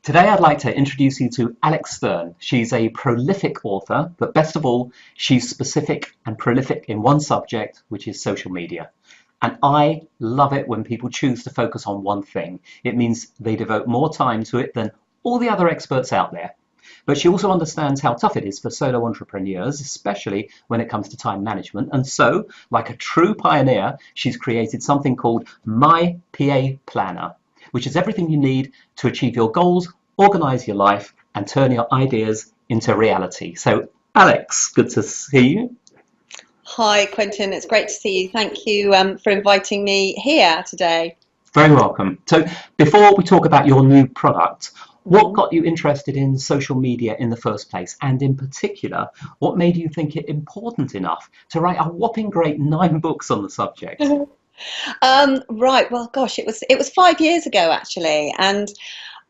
Today I'd like to introduce you to Alex Stearn. She's a prolific author, but best of all, she's specific and prolific in one subject, which is social media. And I love it when people choose to focus on one thing. It means they devote more time to it than all the other experts out there. But she also understands how tough it is for solo entrepreneurs, especially when it comes to time management. And so, like a true pioneer, she's created something called My PA Planner, which is everything you need to achieve your goals, organize your life, and turn your ideas into reality. So, Alex, good to see you. Hi, Quentin. It's great to see you. Thank you for inviting me here today. Very welcome. So, before we talk about your new product, what Mhm. got you interested in social media in the first place? And in particular, what made you think it important enough to write a whopping great 9 books on the subject? Right. Well, gosh, it was 5 years ago actually, and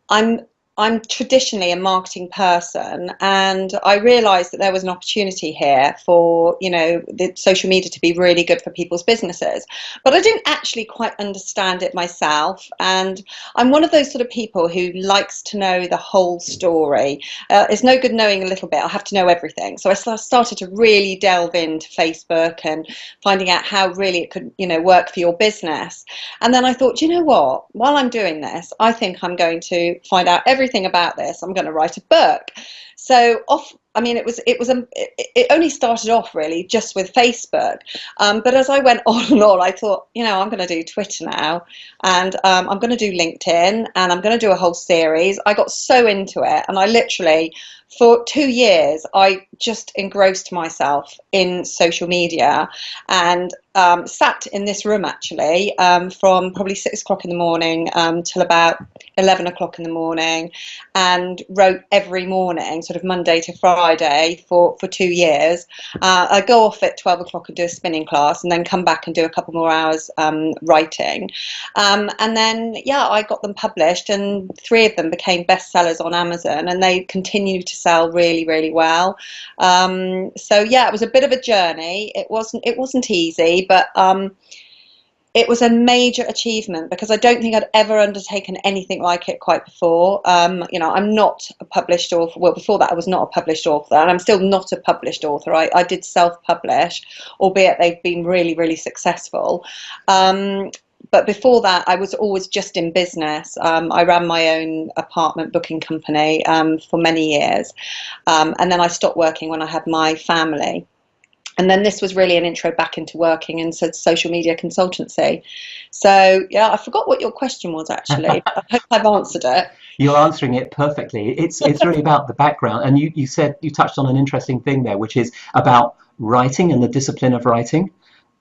I'm I'm traditionally a marketing person, and I realised that there was an opportunity here for the social media to be really good for people's businesses, but I didn't actually quite understand it myself. And I'm one of those sort of people who likes to know the whole story. It's no good knowing a little bit; I have to know everything. So I started to really delve into Facebook and finding out how really it could work for your business. And then I thought, you know what? While I'm doing this, I think I'm going to find out everything about this. I'm going to write a book. So off. I mean, it only started off really just with Facebook, but as I went on and on, I thought, I'm going to do Twitter now, and I'm going to do LinkedIn, and I'm going to do a whole series. I got so into it, and I literally, for 2 years, I just engrossed myself in social media, and sat in this room actually from probably 6 o'clock in the morning till about 11 o'clock in the morning, and wrote every morning, sort of Monday to Friday for 2 years. I go off at 12 o'clock and do a spinning class, and then come back and do a couple more hours writing. And then, yeah, I got them published, and 3 of them became bestsellers on Amazon, and they continue to sell really, really well. So yeah, it was a bit of a journey. It wasn't easy, but it was a major achievement because I don't think I'd ever undertaken anything like it quite before. I'm not a published author. Well, before that, I was not a published author, and I'm still not a published author. I did self-publish, albeit they've been really, really successful. But before that, I was always just in business. I ran my own apartment booking company for many years, and then I stopped working when I had my family. And then this was really an intro back into working and so social media consultancy. So yeah, I forgot what your question was actually, but I hope I've answered it. You're answering it perfectly. It's really about the background, and you said you touched on an interesting thing there, which is about writing and the discipline of writing.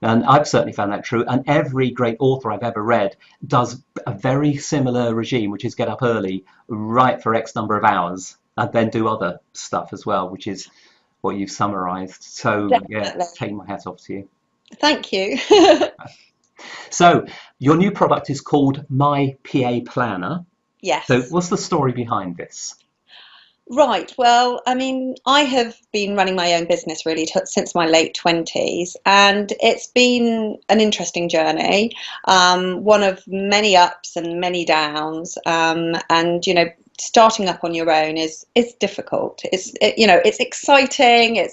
And I've certainly found that true. And every great author I've ever read does a very similar regime, which is get up early, write for X number of hours, and then do other stuff as well, which is what you've summarized. So yeah, Definitely. take my hat off to you. Thank you. So your new product is called My PA Planner. So Yes. what's the story behind this? Right. Well, I mean, I have been running my own business really since my late 20s, and it's been an interesting journey, one of many ups and many downs. And starting up on your own is difficult. It's exciting.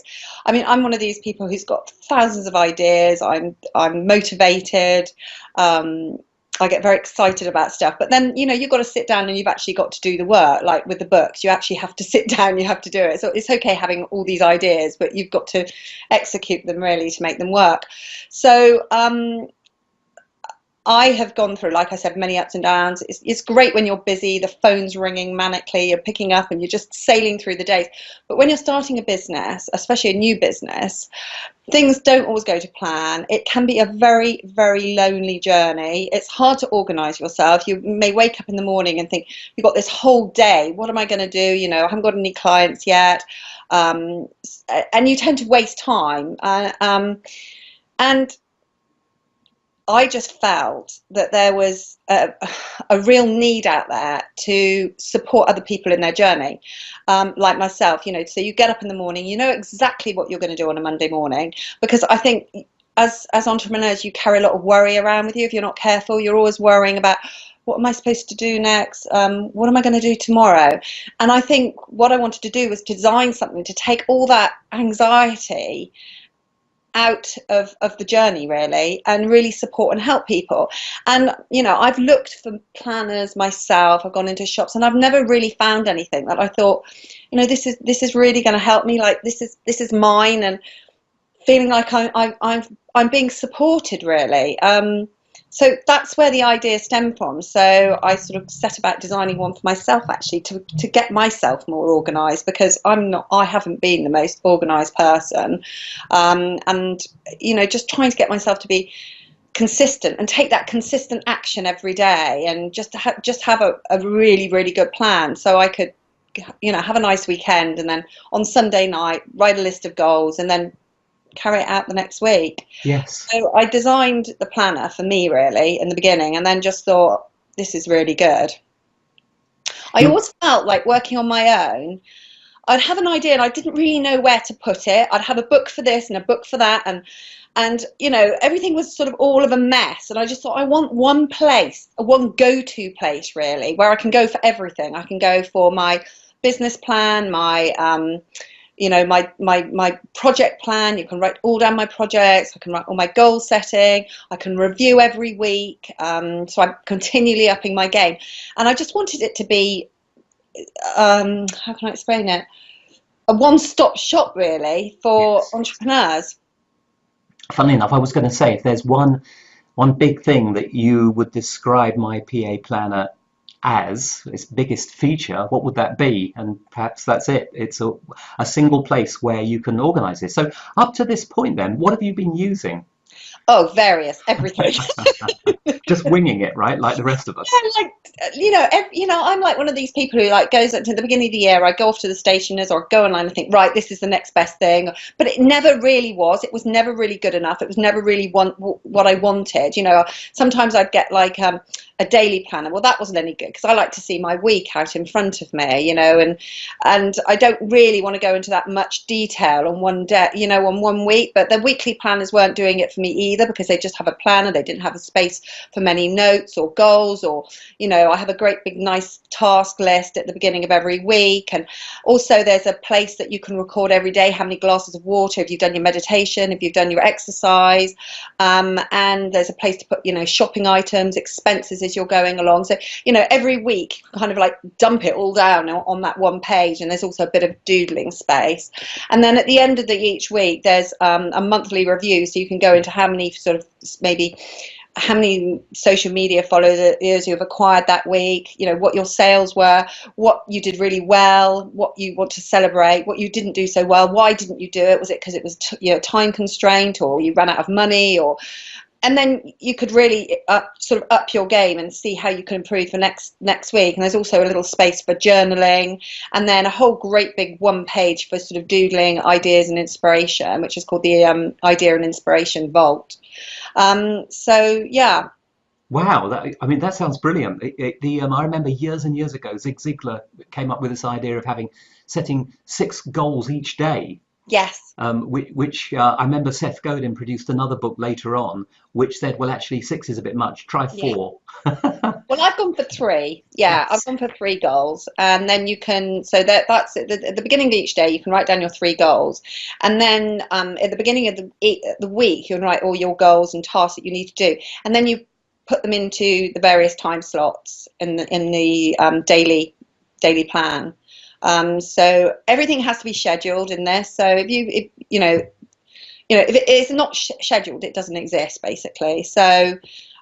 I mean, I'm one of these people who's got thousands of ideas. I'm motivated. Um, I get very excited about stuff, but then you've got to sit down and you've actually got to do the work. Like with the books, you actually have to sit down, you have to do it. So it's okay having all these ideas, but you've got to execute them really to make them work. So I have gone through, like I said, many ups and downs. It's great when you're busy, the phone's ringing manically, you're picking up and you're just sailing through the days. But when you're starting a business, especially a new business, things don't always go to plan. It can be a very, very lonely journey. It's hard to organize yourself. You may wake up in the morning and think, you've got this whole day. What am I going to do? I haven't got any clients yet. Um, and you tend to waste time. And I just felt that there was a real need out there to support other people in their journey, like myself. So you get up in the morning, you know exactly what you're going to do on a Monday morning, because I think as entrepreneurs, you carry a lot of worry around with you. If you're not careful, you're always worrying about, what am I supposed to do next? What am I going to do tomorrow? And I think what I wanted to do was design something to take all that anxiety out of the journey, really, and really support and help people. And I've looked for planners myself, I've gone into shops, and I've never really found anything that I thought, this is really going to help me, like this is mine, and feeling like I'm being supported, really. So that's where the idea stemmed from. So I sort of set about designing one for myself, actually, to get myself more organised, because I haven't been the most organised person, and just trying to get myself to be consistent and take that consistent action every day, and just have a really, really good plan, so I could have a nice weekend, and then on Sunday night write a list of goals, and then carry it out the next week. Yes. So I designed the planner for me, really, in the beginning, and then just thought, this is really good. I always felt like working on my own, I'd have an idea and I didn't really know where to put it. I'd have a book for this and a book for that, and everything was sort of all of a mess, and I just thought, I want one place, one go-to place, really, where I can go for everything. I can go for my business plan, my my project plan. You can write all down my projects. I can write all my goal setting. I can review every week. So I'm continually upping my game, and I just wanted it to be, how can I explain it? A one-stop shop, really, for entrepreneurs. Funnily enough, I was going to say, if there's one big thing that you would describe my PA planner as, its biggest feature, what would that be? And perhaps that's it. It's a single place where you can organize this. So up to this point then, what have you been using? Oh, everything. Just winging it, right? Like the rest of us. Yeah, I'm like one of these people who goes to the beginning of the year. I go off to the stationers or go online and think, right, this is the next best thing. But it never really was. It was never really good enough. It was never really what I wanted. Sometimes I'd get a daily planner. Well, that wasn't any good, because I like to see my week out in front of me, and I don't really want to go into that much detail on one day, on 1 week. But the weekly planners weren't doing it for me either, because they just have a planner. They didn't have a space for many notes or goals, or I have a great big nice task list at the beginning of every week, and also there's a place that you can record every day how many glasses of water, if you've done your meditation, if you've done your exercise, and there's a place to put shopping items, expenses as you're going along. So every week kind of dump it all down on that one page, and there's also a bit of doodling space. And then at the end of each week there's a monthly review, so you can go into how many how many social media followers you've acquired that week, what your sales were, what you did really well, what you want to celebrate, what you didn't do so well, why didn't you do it? Was it because it was time constraint, or you ran out of money, and then you could really up your game and see how you can improve for next week. And there's also a little space for journaling, and then a whole great big one page for sort of doodling ideas and inspiration, which is called the Idea and Inspiration Vault. So yeah. Wow, that sounds brilliant. I remember years and years ago, Zig Ziglar came up with this idea of setting 6 goals each day. Yes. Which I remember Seth Godin produced another book later on, which said, well, actually 6 is a bit much. Try 4. Yeah. Well, I've gone for 3. Yeah, yes. I've gone for 3 goals, and then you can. So that's at the beginning of each day. You can write down your 3 goals, and then at the beginning of the week, you can write all your goals and tasks that you need to do, and then you put them into the various time slots in the daily plan. So everything has to be scheduled in this. So if it is not scheduled, it doesn't exist, basically. So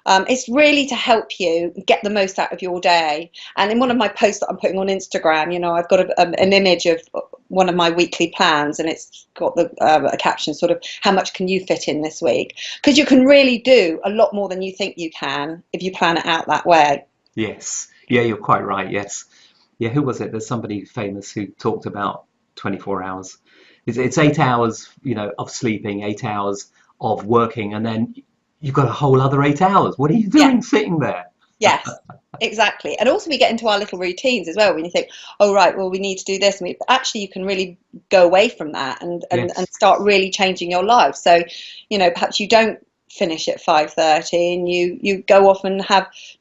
it's really to help you get the most out of your day. And in one of my posts that I'm putting on Instagram, I've got an image of one of my weekly plans, and it's got a caption sort of, how much can you fit in this week? Because you can really do a lot more than you think you can if you plan it out that way. Yes. Yeah, you're quite right. Yes. Yeah, who was it? There's somebody famous who talked about 24 hours. It's 8 hours, of sleeping, 8 hours of working, and then you've got a whole other 8 hours. What are you doing sitting there? Yes, exactly. And also we get into our little routines as well, when you think, oh, right, well, we need to do this. But actually, you can really go away from that and start really changing your life. So, perhaps you don't finish at 5:30, and you go off and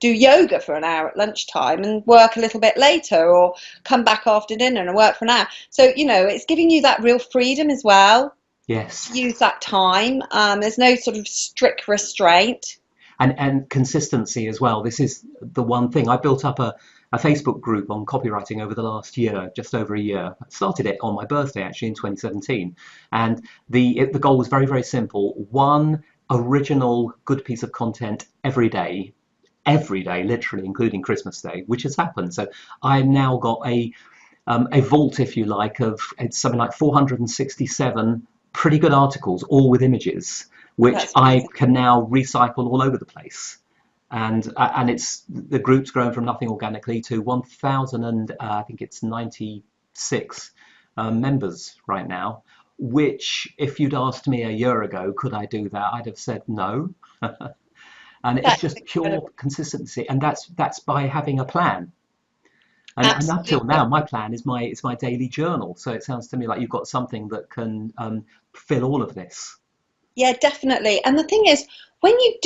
do yoga for an hour at lunchtime and work a little bit later, or come back after dinner and work for an hour. So it's giving you that real freedom as well. Yes. To use that time. There's no sort of strict restraint. And consistency as well. This is the one thing. I built up a Facebook group on copywriting over the last year, just over a year. I started it on my birthday, actually, in 2017. And the goal was very, very simple. One original good piece of content every day, literally, including Christmas Day, which has happened. So I've now got a vault, if you like, of it's something like 467 pretty good articles, all with images, which I can now recycle all over the place. And it's the group's grown from nothing organically to 1,000 and I think it's 96 members right now, which if you'd asked me a year ago, could I do that? I'd have said no. And it's just pure consistency. And that's by having a plan. And until now, my plan is my daily journal. So it sounds to me like you've got something that can fill all of this. Yeah, definitely. And the thing is, when you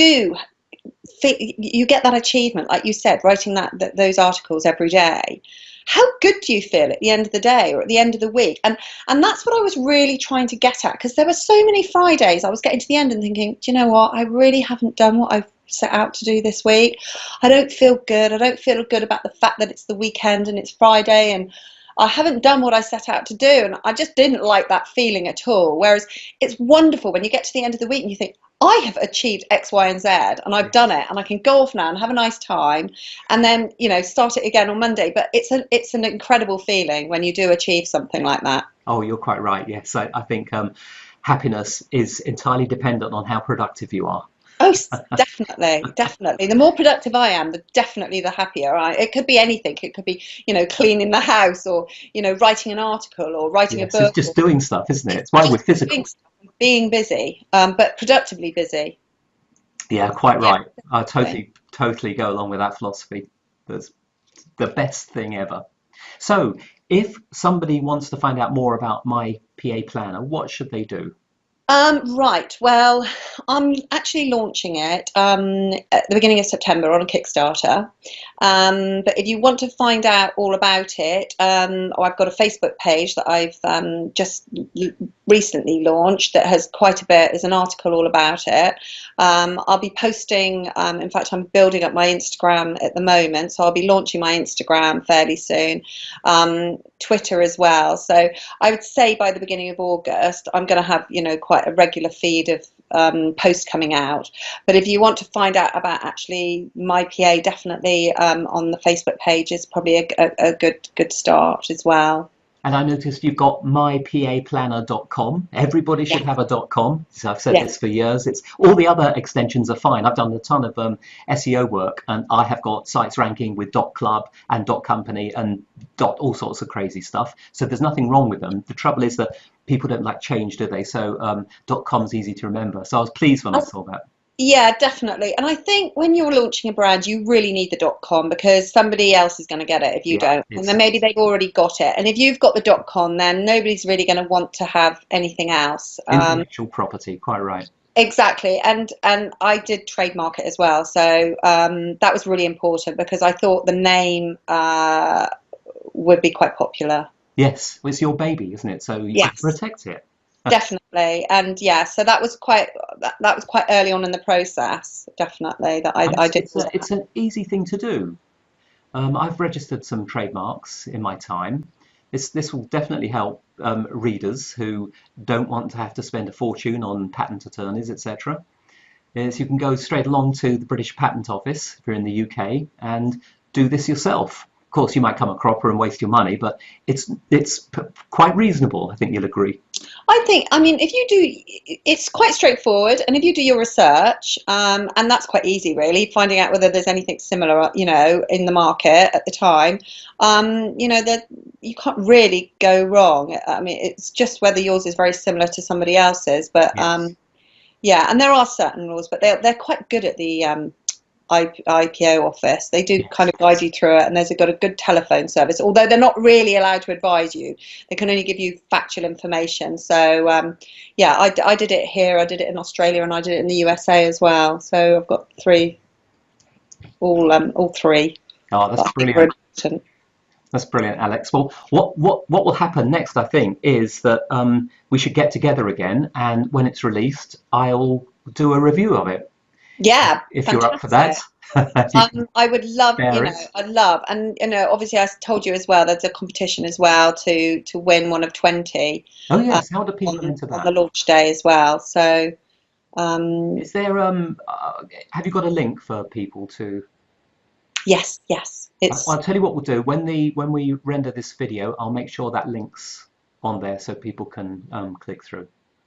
get that achievement, like you said, writing those articles every day, how good do you feel at the end of the day or at the end of the week? And that's what I was really trying to get at, because there were so many Fridays I was getting to the end and thinking, do you know what? I really haven't done what I've set out to do this week. I don't feel good. I don't feel good about the fact that it's the weekend and it's Friday and I haven't done what I set out to do. And I just didn't like that feeling at all. Whereas it's wonderful when you get to the end of the week and you think, I have achieved X, Y, and Z, and I've done it, and I can go off now and have a nice time, and then start it again on Monday. But it's an incredible feeling when you do achieve something like that. Oh, you're quite right. Yes, I think happiness is entirely dependent on how productive you are. Oh, definitely, definitely. The more productive I am, definitely the happier It could be anything. It could be, cleaning the house, or writing an article, or writing a book. It's just doing stuff, isn't it? It's why we're physical. Being busy, but productively busy. Yeah, quite right. I totally go along with that philosophy. That's the best thing ever. So, if somebody wants to find out more about my PA Planner, what should they do? Right, well, I'm actually launching it at the beginning of September on a Kickstarter. But if you want to find out all about it, I've got a Facebook page that I've just recently launched that has quite a bit. There's an article all about it. I'll be posting, in fact, I'm building up my Instagram at the moment, so I'll be launching my Instagram fairly soon. Twitter as well. So I would say by the beginning of August, I'm going to have, quite a regular feed of posts coming out. But if you want to find out about actually my PA, definitely on the Facebook page is probably a good start as well. And I noticed you've got mypaplanner.com. Everybody should have a .com. So I've said this for years. It's all the other extensions are fine. I've done a ton of SEO work, and I have got sites ranking with .club and .company and all sorts of crazy stuff. So there's nothing wrong with them. The trouble is that people don't like change, do they? So .com's easy to remember. So I was pleased when I saw that. Yeah, definitely. And I think when you're launching a brand, you really need the .com, because somebody else is going to get it if you don't. And then maybe they've already got it. And if you've got the .com, then nobody's really going to want to have anything else. Intellectual property, quite right. Exactly. And I did trademark it as well. So that was really important, because I thought the name would be quite popular. Yes, well, it's your baby, isn't it? So you have to protect it. Definitely. And so that was quite early on in the process, definitely, that I did. It's an easy thing to do. I've registered some trademarks in my time. This will definitely help readers who don't want to have to spend a fortune on patent attorneys, etc. Is you can go straight along to the British Patent Office if you're in the UK and do this yourself. Of course, you might come a cropper and waste your money, but it's quite reasonable. I think you'll agree. I mean, if you do, it's quite straightforward, and if you do your research, and that's quite easy, really, finding out whether there's anything similar, in the market at the time, that you can't really go wrong. I mean, it's just whether yours is very similar to somebody else's, but and there are certain rules, but they're quite good at the IPO office. They do kind Yes. of guide you through it, and there's got a good telephone service. Although they're not really allowed to advise you, they can only give you factual information. So yeah, I did it here, I did it in Australia, and I did it in the USA as well. So I've got three, all three. Oh, that's That I think are brilliant. important. That's brilliant, Alex. Well, what will happen next, I think, is that we should get together again, and when it's released, I'll do a review of it. Yeah, If you're up for that, fantastic. you can I would love, share it. I'd love, and obviously I told you as well. There's a competition as well to win one of 20 Oh uh, yes, how do people enter on the that? launch day as well. So um, Is there have you got a link for people to? yes, yes, I'll tell you what we'll do when we render this video. I'll make sure that link's on there so people can click through.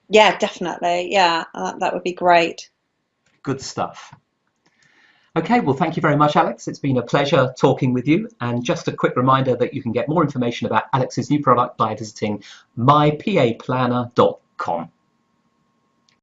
yeah, definitely, yeah, that would be great. Good stuff. Okay, well, thank you very much, Alex. It's been a pleasure talking with you. And just a quick reminder that you can get more information about Alex's new product by visiting mypaplanner.com.